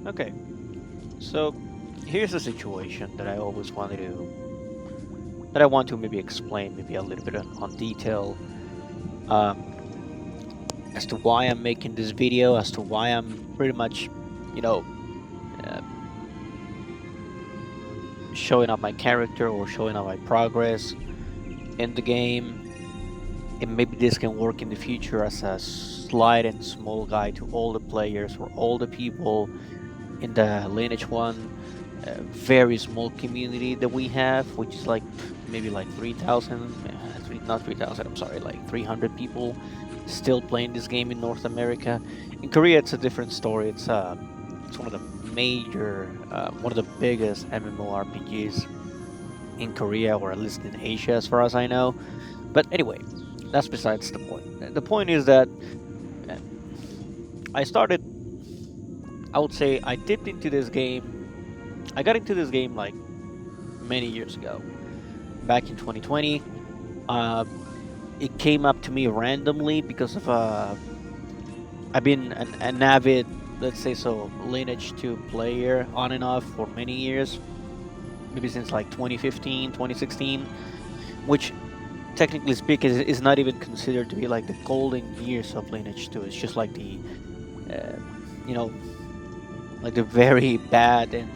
Okay, so here's the situation that I always that I want to maybe explain, maybe a little bit on detail, um, as to why I'm making this video, as to why I'm pretty much, you know, uh, showing up my character or showing up my progress in the game. And maybe this can work in the future as a slight and small guide to all the players or all the people in the Lineage 1 very small community that we have, which is like maybe like 3,000, not 3,000, I'm sorry, like 300 people still playing this game in North America. In Korea, it's a different story. It's one of the one of the biggest MMORPGs in Korea, or at least in Asia, as far as I know. But anyway, that's besides the point. The point is that uh, I started, I would say, I dipped into this game. I got into this game like many years ago, back in 2020. Uh, it came up to me randomly because of I've been an avid, let's say so, Lineage 2 player on and off for many years, maybe since like 2015, 2016, which technically speaking is not even considered to be like the golden years of Lineage 2. It's just like uh, you know, like the very bad and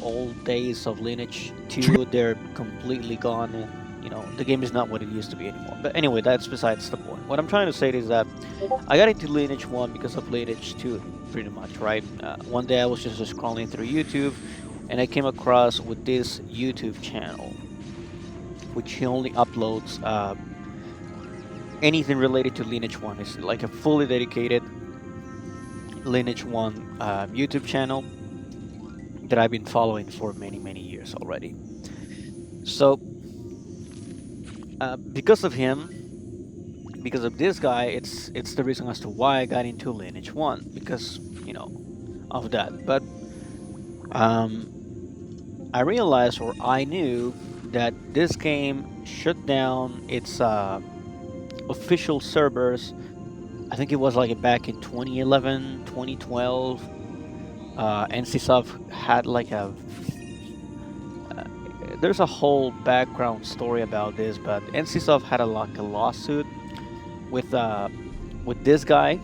old days of Lineage 2. They're completely gone, and the game is not what it used to be anymore. But anyway, that's besides the point. What I'm trying to say is that I got into Lineage 1 because of Lineage 2, pretty much, right? One day I was just scrolling through YouTube, and I came across with this YouTube channel, which he only uploads anything related to Lineage 1. It's like a fully dedicated Lineage 1 YouTube channel that I've been following for many, many years already. So, because of him, because of this guy, it's the reason as to why I got into Lineage 1, because, of that. But um, I realized, or I knew, that this game shut down its official servers. I think it was like back in 2011, 2012. NCSoft had like uh, there's a whole background story about this, but NCSoft had like a lawsuit with this guy.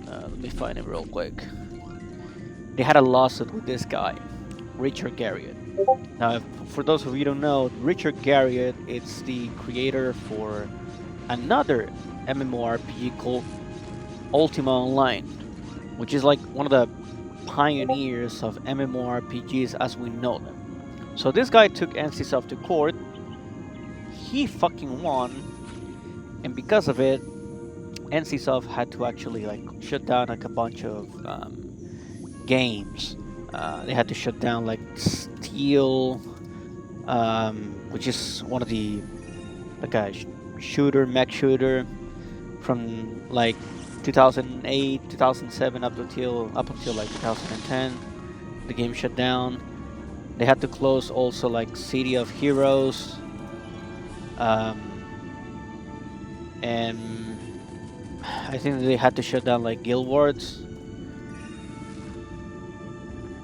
Let me find him real quick. They had a lawsuit with this guy, Richard Garriott. Now, for those of you who don't know, Richard Garriott is the creator for another MMORPG called Ultima Online, which is like one of the pioneers of MMORPGs as we know them. So this guy took NCSoft to court. He fucking won, and because of it, NCSoft had to actually like shut down like a bunch of games. They had to shut down like Steel, which is one of the like a mech shooter from like 2008, 2007 up until like 2010. The game shut down. They had to close also like City of Heroes, um, and I think they had to shut down like Guild Wars.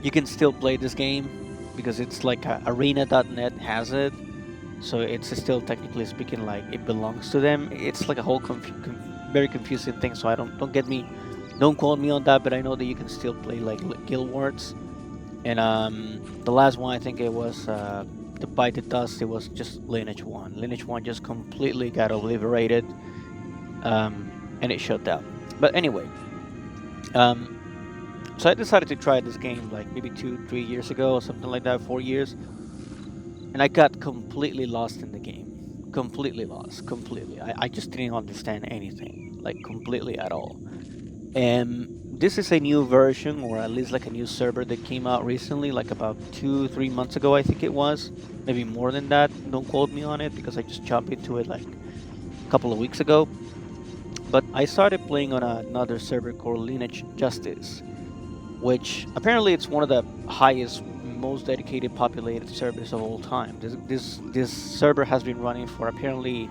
You can still play this game because it's like arena.net has it, so it's still technically speaking like it belongs to them. It's like a whole very confusing thing. So I don't quote me on that, but I know that you can still play like Guild Wars. And the last one, I think it was the Bite the Dust. It was just Lineage 1. Lineage 1 just completely got obliterated, and it shut down. But anyway, um, so I decided to try this game like maybe 2, 3 years ago, or something like that, 4 years, and I got completely lost in the game. Completely lost, completely. I just didn't understand anything, like completely at all. And this is a new version, or at least like a new server that came out recently, like about 2, 3 months ago, I think it was. Maybe more than that. Don't quote me on it because I just jumped into it like a couple of weeks ago. But I started playing on another server called Lineage Justice, which apparently it's one of the highest, most dedicated, populated servers of all time. This server has been running for apparently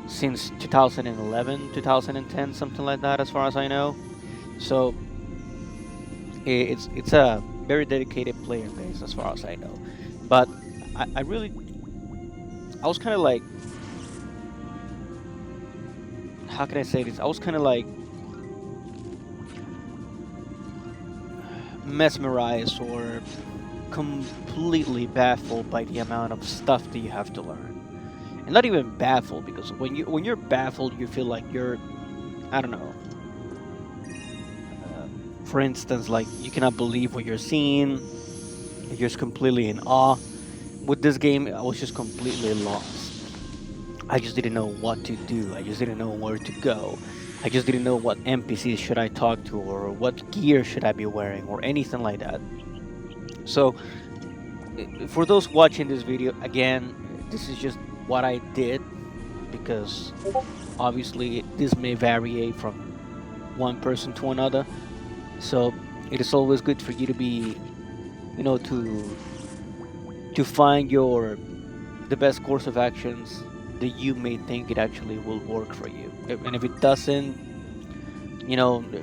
since 2011, 2010, something like that, as far as I know. So it's a very dedicated player base, as far as I know. But I really, I was kind of like, how can I say this? I was kind of like mesmerized or completely baffled by the amount of stuff that you have to learn. And not even baffled, because when you're baffled, you feel like you're, I don't know. For instance, like you cannot believe what you're seeing. You're just completely in awe. With this game, I was just completely lost. I just didn't know what to do. I just didn't know where to go. I just didn't know what NPCs should I talk to, or what gear should I be wearing, or anything like that. So, for those watching this video, again, this is just what I did, because obviously this may vary from one person to another. So it is always good for you to be, to find your the best course of actions that you may think it actually will work for you. And if it doesn't,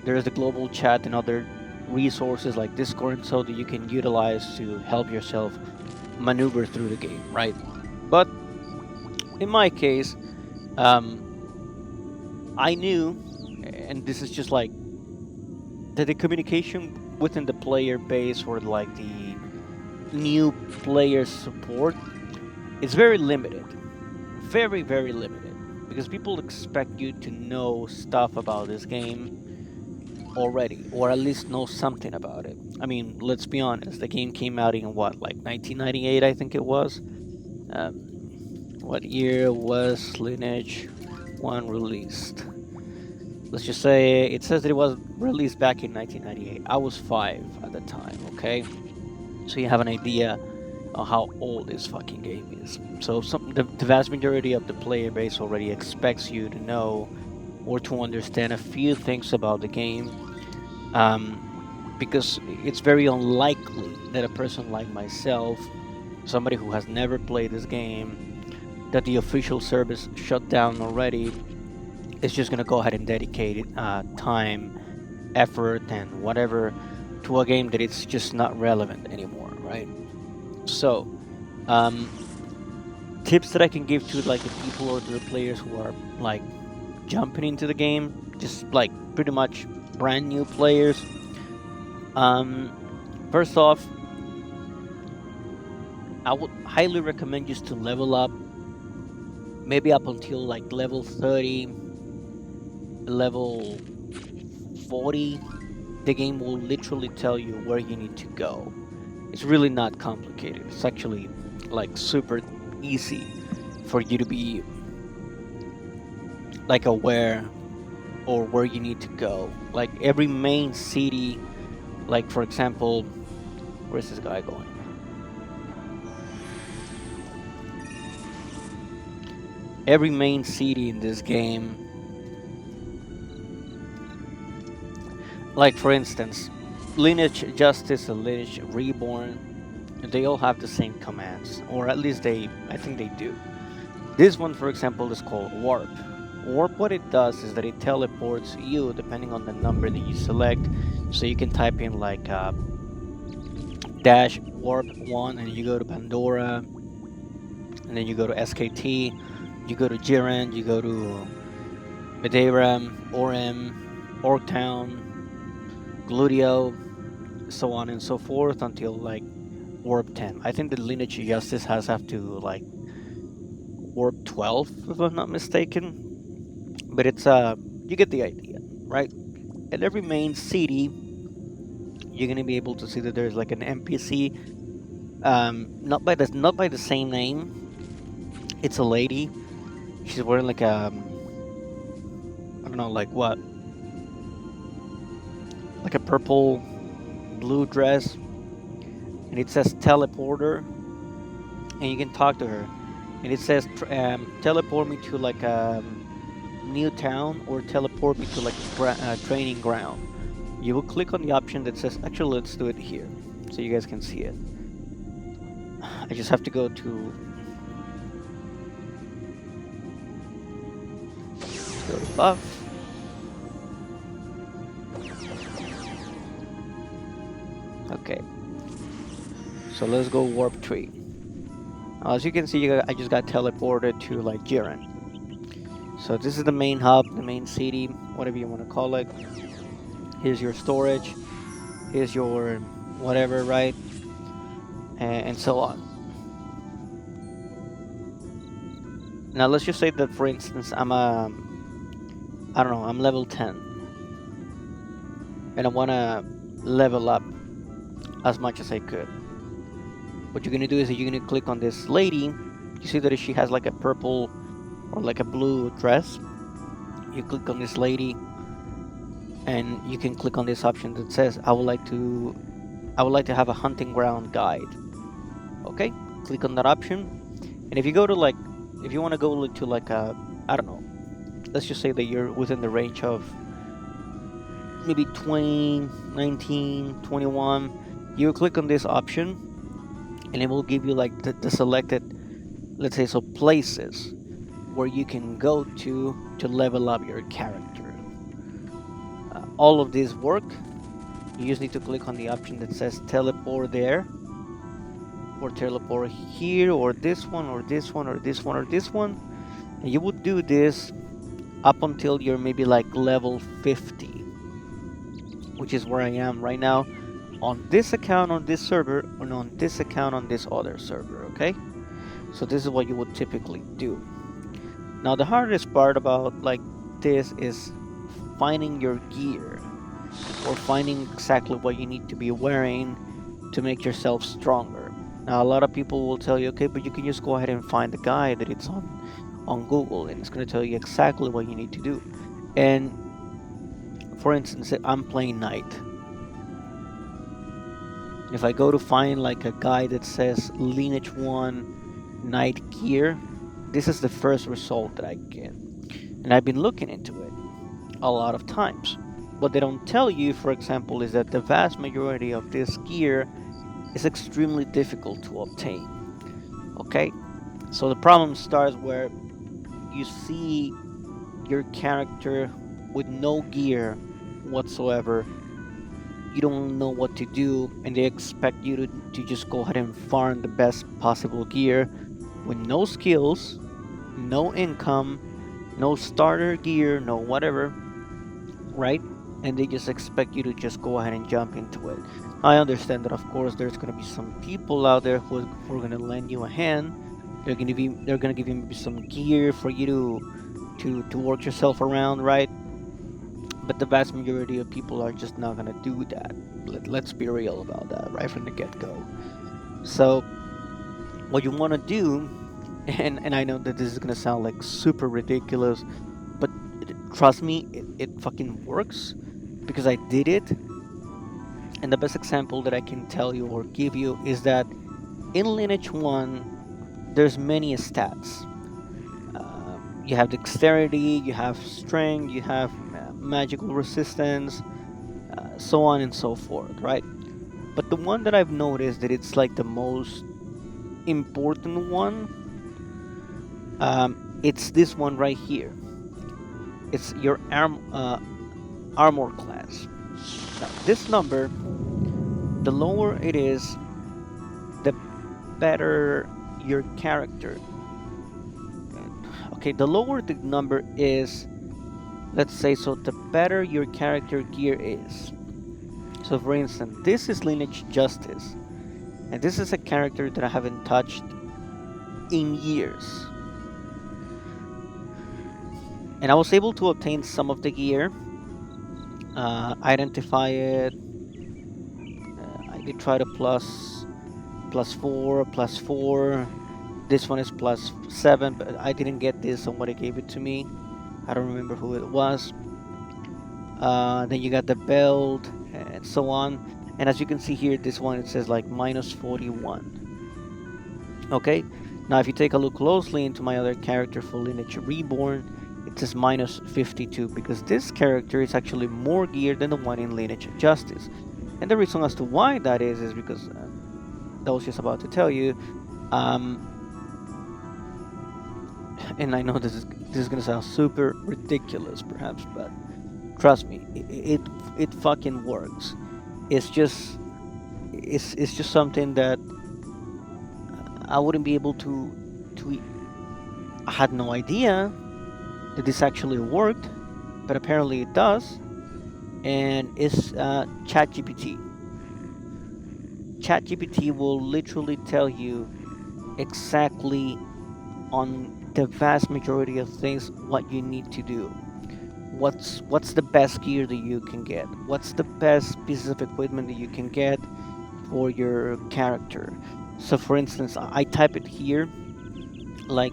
there's the global chat and other resources like Discord and so that you can utilize to help yourself maneuver through the game, right? But in my case, um, I knew, and this is just like that the communication within the player base, or like the new player support, is very limited, very very limited, because people expect you to know stuff about this game already, or at least know something about it. I mean, let's be honest, the game came out in what, like 1998, I think it was. um, what year was Lineage 1 released? Let's just say it says that it was released back in 1998. I was 5 at the time, okay? So you have an idea of how old this fucking game is. So the vast majority of the player base already expects you to know or to understand a few things about the game, um, because it's very unlikely that a person like myself, somebody who has never played this game, that the official service shut down already, is just going to go ahead and dedicate time, effort, and whatever to a game that it's just not relevant anymore, right? So, um, tips that I can give to like the people or the players who are like jumping into the game, just like pretty much brand new players. Um, First off, I would highly recommend just to level up, maybe up until like level 30, level 40. The game will literally tell you where you need to go. It's really not complicated. It's actually like super easy for you to be like aware or where you need to go. Like every main city, like for example, where's this guy going? Every main city in this game, like for instance, Lineage Justice and Lineage Reborn, they all have the same commands, or at least I think they do. This one, for example, is called Warp. Warp, what it does is that it teleports you depending on the number that you select. So you can type in like dash warp 1, and you go to Pandora, and then you go to SKT, you go to Jiren, you go to Madeira, Orem, Orktown, Gludio, so on and so forth until like Warp 10. I think the Lineage Justice has up to like Warp 12, if I'm not mistaken. But it's you get the idea, right? At every main city, you're gonna be able to see that there's like an NPC, not by the same name. It's a lady. She's wearing like I don't know, like what, like a purple blue dress, and it says teleporter, and you can talk to her, and it says teleport me to like a new town, or teleport me to like a training ground. You will click on the option that says, actually, let's do it here so you guys can see it. I just have to go to Go to buff. Okay. So let's go warp 3. As you can see, I just got teleported to like Jiren. So this is the main hub, the main city, whatever you want to call it. Here's your storage. Here's your whatever, right? And so on. Now let's just say that, for instance, I don't know, I'm level 10, and I want to level up as much as I could. What you're gonna do is you're gonna click on this lady. You see that she has like a purple or like a blue dress. You click on this lady, and you can click on this option that says I would like to have a hunting ground guide. Okay, click on that option, and if you go to like, if you want to go to like a, I don't know, let's just say that you're within the range of maybe 20, 19, 21, you click on this option, and it will give you like the selected, let's say, so places where you can go to level up your character. All of these work. You just need to click on the option that says teleport there, or teleport here, or this one, or this one, or this one, or this one. And you would do this up until you're maybe like level 50, which is where I am right now on this account on this server, and on this account on this other server. Okay, so this is what you would typically do. Now the hardest part about like this is finding your gear, or finding exactly what you need to be wearing to make yourself stronger. Now a lot of people will tell you, okay, but you can just go ahead and find the guide that it's on Google, and it's going to tell you exactly what you need to do. And for instance, I'm playing Knight. If I go to find like a guide that says Lineage 1 Knight gear, this is the first result that I get. And I've been looking into it a lot of times. What they don't tell you, for example, is that the vast majority of this gear is extremely difficult to obtain. Okay? So the problem starts where you see your character with no gear whatsoever. You don't know what to do, and they expect you to just go ahead and farm the best possible gear with no skills, no income, no starter gear, no whatever, right? And they just expect you to just go ahead and jump into it. I understand that, of course, there's going to be some people out there who are going to lend you a hand. They're going to give you maybe some gear for you to work yourself around, right? But the vast majority of people are just not going to do that. Let's be real about that right from the get-go. So what you want to do, and I know that this is going to sound like super ridiculous, but trust me, it fucking works, because I did it. And the best example that I can tell you or give you is that in Lineage 1, there's many stats. You have dexterity, you have strength, you have magical resistance, so on and so forth, right? But the one that I've noticed that it's like the most important one, it's this one right here. It's your armor class. Now, this number, the lower it is, the better your character. Okay, the lower the number is, let's say, so the better your character gear is. So for instance, this is Lineage Justice, and this is a character that I haven't touched in years. And I was able to obtain some of the gear, identify it. I did try to plus 4. This one is +7, but I didn't get this. Somebody gave it to me. I don't remember who it was. Then you got the belt and so on. And as you can see here, this one, it says like -41. Okay, now if you take a look closely into my other character for Lineage Reborn, it says -52, because this character is actually more geared than the one in Lineage Justice. And the reason as to why that is because I was just about to tell you. And I know this this is gonna sound super ridiculous, perhaps, but trust me, it fucking works. It's just it's just something that I wouldn't be able to. I had no idea that this actually worked, but apparently it does, and it's ChatGPT. ChatGPT will literally tell you exactly on the vast majority of things what you need to do. What's the best gear that you can get? What's the best pieces of equipment that you can get for your character? So for instance, I type it here like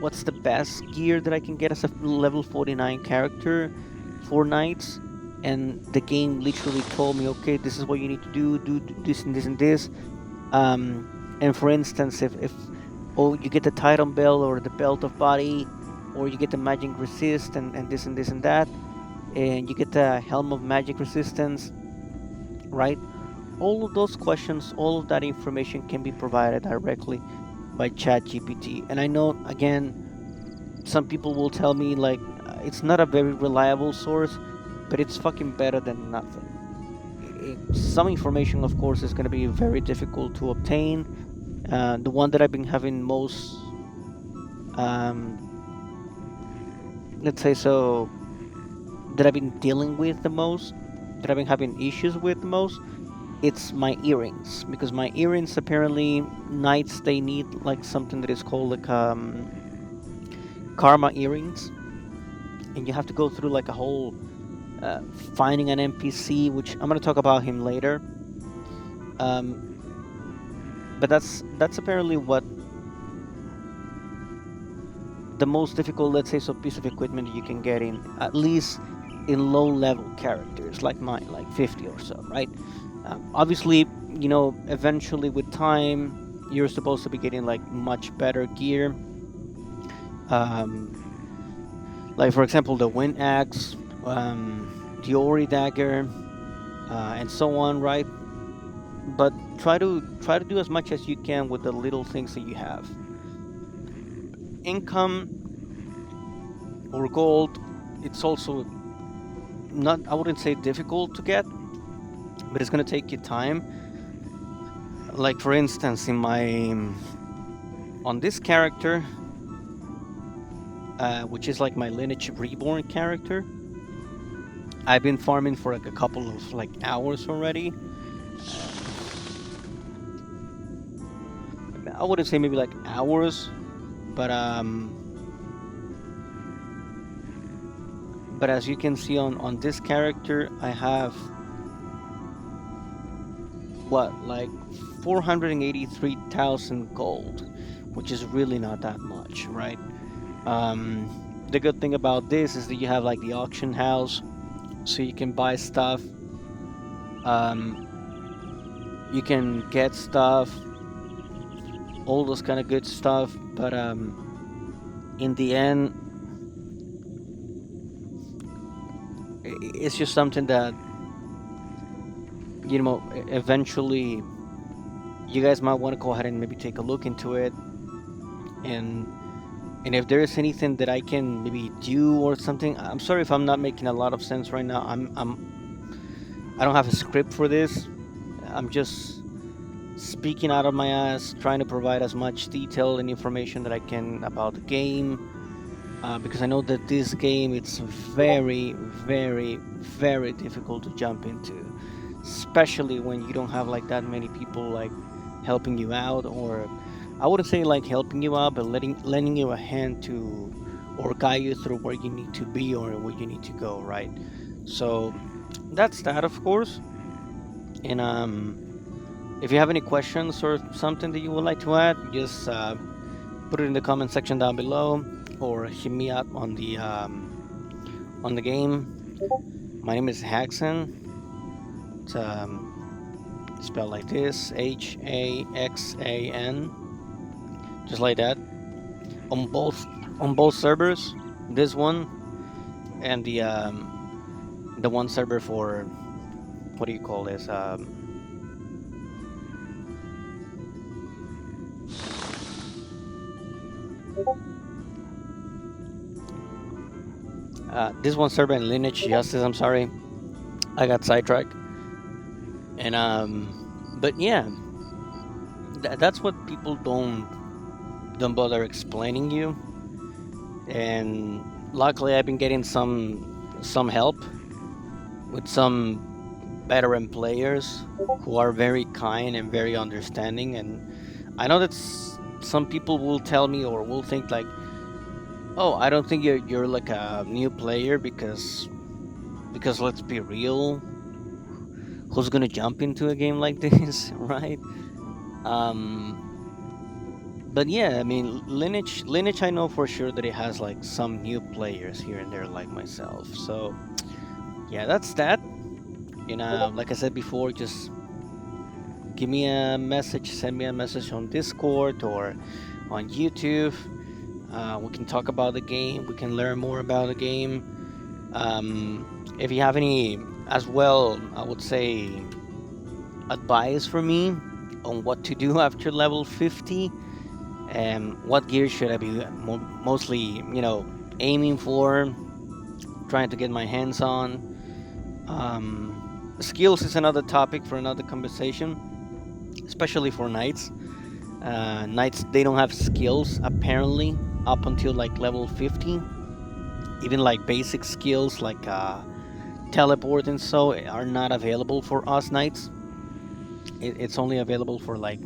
what's the best gear that I can get as a level 49 character for knights, and the game literally told me, okay, this is what you need to do this and this and this. And for instance, if oh, you get the Titan belt or the belt of body, or you get the magic resist and this and this and that, and you get the helm of magic resistance, right? All of those questions, all of that information can be provided directly by ChatGPT. And I know, again, some people will tell me like it's not a very reliable source, but it's fucking better than nothing. Some information, of course, is going to be very difficult to obtain. The one that I've been having most, um, let's say so, that I've been dealing with the most, that I've been having issues with the most, it's my earrings, because my earrings apparently knights they need like something that is called like karma earrings, and you have to go through like a whole finding an NPC, which I'm gonna talk about him later. Um, but that's apparently what the most difficult, let's say, so piece of equipment you can get in, at least in low level characters like mine, like 50 or so, right? Obviously, eventually with time, you're supposed to be getting like much better gear. Um, like for example, the wind axe, the ori dagger, and so on, right? But try to do as much as you can with the little things that you have. Income or gold, it's also not, I wouldn't say difficult to get, but it's going to take you time. Like for instance, in my on this character, which is like my Lineage reborn character, I've been farming for like a couple of like hours already. I wouldn't say maybe like hours, but as you can see on this character, I have what, like 483,000 gold, which is really not that much, right? The good thing about this is that you have like the auction house, so you can buy stuff. You can get stuff, all those kind of good stuff, but in the end, it's just something that eventually you guys might want to go ahead and maybe take a look into it, and if there is anything that I can maybe do or something. I'm sorry if I'm not making a lot of sense right now. I don't have a script for this. I'm just speaking out of my ass, trying to provide as much detail and information that I can about the game, because I know that this game, it's very, very, very difficult to jump into, especially when you don't have like that many people like helping you out, or I wouldn't say like helping you out, but lending you a hand to, or guide you through where you need to be or where you need to go, right? So that's that, of course. And if you have any questions or something that you would like to add, just put it in the comment section down below, or hit me up on the game. My name is Haxan. It's spelled like this, Haxan, just like that. On both servers, this one and the one server for, what do you call this? This one server in Lineage Justice. I'm sorry, I got sidetracked. And but yeah, that's what people don't bother explaining you. And luckily, I've been getting some help with some veteran players who are very kind and very understanding. And I know that some people will tell me or will think like, "Oh, I don't think you're like a new player because let's be real, who's gonna jump into a game like this, right?" Um, but yeah, I mean, Lineage, I know for sure that it has like some new players here and there, like myself. So yeah, that's that. Like I said before, just give me a message, send me a message on Discord or on YouTube. We can talk about the game. We can learn more about the game. If you have any, as well, I would say advice for me on what to do after level 50. What gear should I be mostly, aiming for, trying to get my hands on. Skills is another topic for another conversation, especially for knights. Knights, they don't have skills apparently up until like level 50. Even like basic skills like teleport and so are not available for us knights. It's only available for like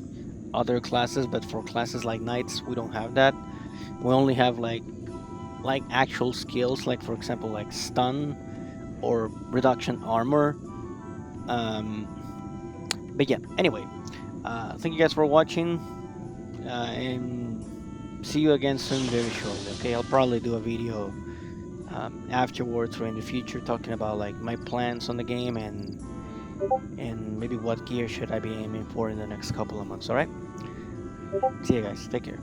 other classes, but for classes like knights, we don't have that. We only have like actual skills, like for example, like stun or reduction armor. Um, but yeah, anyway, thank you guys for watching, and see you again soon, very shortly. Okay, I'll probably do a video afterwards or in the future talking about like my plans on the game and maybe what gear should I be aiming for in the next couple of months. All right, see you guys. Take care.